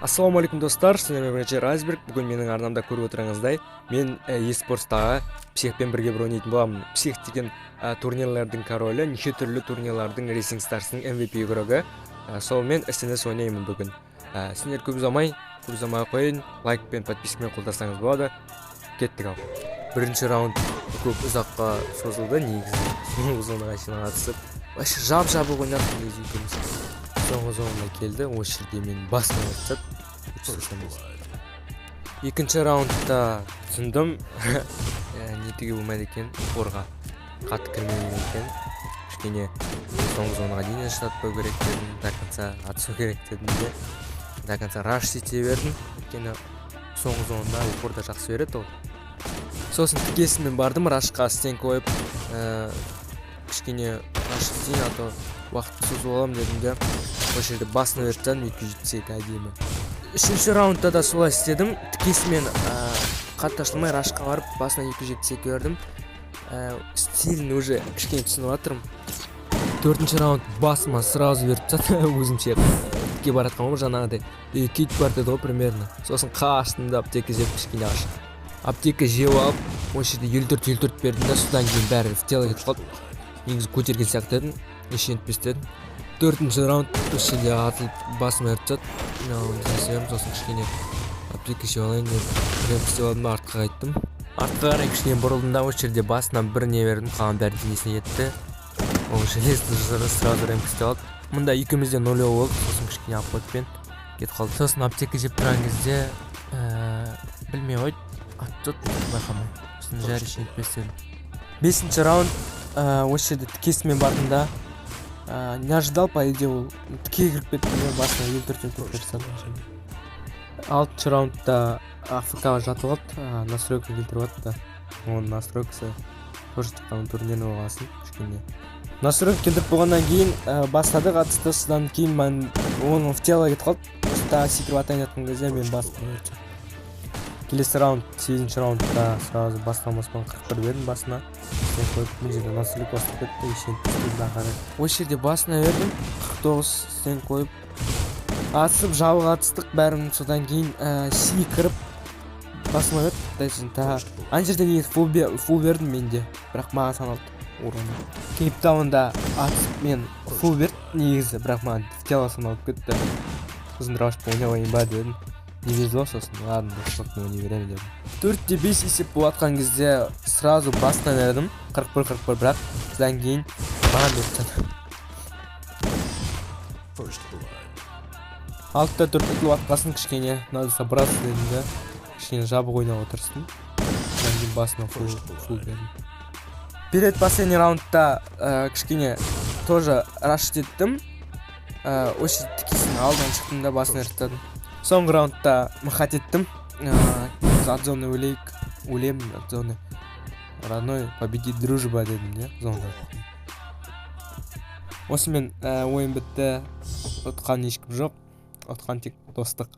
Ассалаумалейкум достар, сіздермен бірінші Разберг. Бүгін менің арнамда көріп отырғаныңыздай мен eSports'тағы психпен бірге бір ойнайтын боламын. Псих деген турнирлардың королі, неше түрлі турнирлардың Racing Stars'ның MVP игрогі. Сол мен SNS ойнаймын бүгін. Сіздер көп ұзамай қойын, лайк пен подпискамен қолдасаңыз болады. Кеттік ал. Бірінші раунд көп ұзаққа созылды, негізі соңғы зонаға шейін қатысып. Вообще жап-жабық ойнадық екеуміз. Соңғы зонаға келді, осы жерде мен басына өтсіп. Екінші раундта түсіндім, нетіге болмайды екен, қорға қатты кірмейді екен. Кішкене соңғы зонаға дейін шатпау керек дедім, до конца атысу керек дедім де. До конца раш сете бердім, өйткені соңғы зонада упорда жақсы береді ол. Сосын тікесімен бардым, рашқа стен қойып, кішкене раш сетейін, а то уақытты созып аламын дедім де. Осы жерде басына өрттен 272 әдемі. Үшінші раундта да солай істедім. Тікесімен қатты ашылмай рашқа барып, басына 272 өрдім. Стилін уже кішкене түсініп атырым. Төртінші раунд басыма сразу өртіп саты, өзімше тіке баратқан ғой жаңағыдай. Кетіп бар деді ғой примерно. Сосын қаштым да аптека жеп кішкене ашып. Аптека жеп алып, осы жерде 54 бердім да, содан кейін бәрі в тело кетіп қалды. Негізі көтерген сияқты едім, еш етпес дедім. Төртінші раунд осы жерде атылып басыма өртіп саты. Сосын кішкене аптека жеп алайын деп ремпс деп алдым, артқа қайттым. Артқа қарай кішкене бұрылдым да, осы жерде басынан бір не бердім, қалған бәрі денесіне кетті. Ол железді сразу ремпс деп алды. Мұнда екеумізде 0 болды, сосын кішкене апотпен кетіп қалды. Сосын аптека жеп тұрған кезде білмей қойды, атты байқамай. Сосын жәрі ішін етпес дедім. Бесінші раунд осы жерде тікесімен бардым да. Не ожидал, по идее, ол тіке кіріп кетті, басына 54 берсадым. Алтыншы раундта АФК жатып алды, настройка келтіріп атты да. Оның настройкасы тоже тіктауын турниріне болғасын, кішкене. Настройка келтіріп болғаннан кейін бастады қатысты, содан кейін мен оның в тело кетіп қалды. Соста секіріп атайын жатқан кезде мен басына өртіп. Келесі раунд, 8-ші раундта сразу бастан 41 бердім басына. Сен қойып, бұл жерде настройка бастып кетті, ешен түстеді ақары. Осы жерде басына өрдім, 49 сен қойып. Атысып, жауға атыстық бәрін, содан кейін си кіріп басыма өрт. Ан жерде не фул бердім менде, бірақ маған саналды ұрыны. Кейптауында атысып мен фул берді негізі, бірақ маған в тело саналып кетті. Сосын рауашпа ойнауайын ба дедім. Не везло, сосын, ладно, достықны ойнай берем дедім. 4-5 есеп болатқан кезде сразу басына бердім, 41-41, бірақ содан кейін маған берді. 6-4 ұтылу атқасын кішкене, надо собраться дедім де, кішкене жабық ойнауға тырыстым. Содан кейін басына фул бердім. Перед последний раундта кішкене тоже раш еттім. Осы тікесін алдынан шықтым да басына өрттедім. Соңғы раундта махат еттім. От зоны өлем, от зоны родной победит дружба дедім де, зонда. Осымен ойын бітті, ұтқан ешкім жоқ, ұтқан тек достық.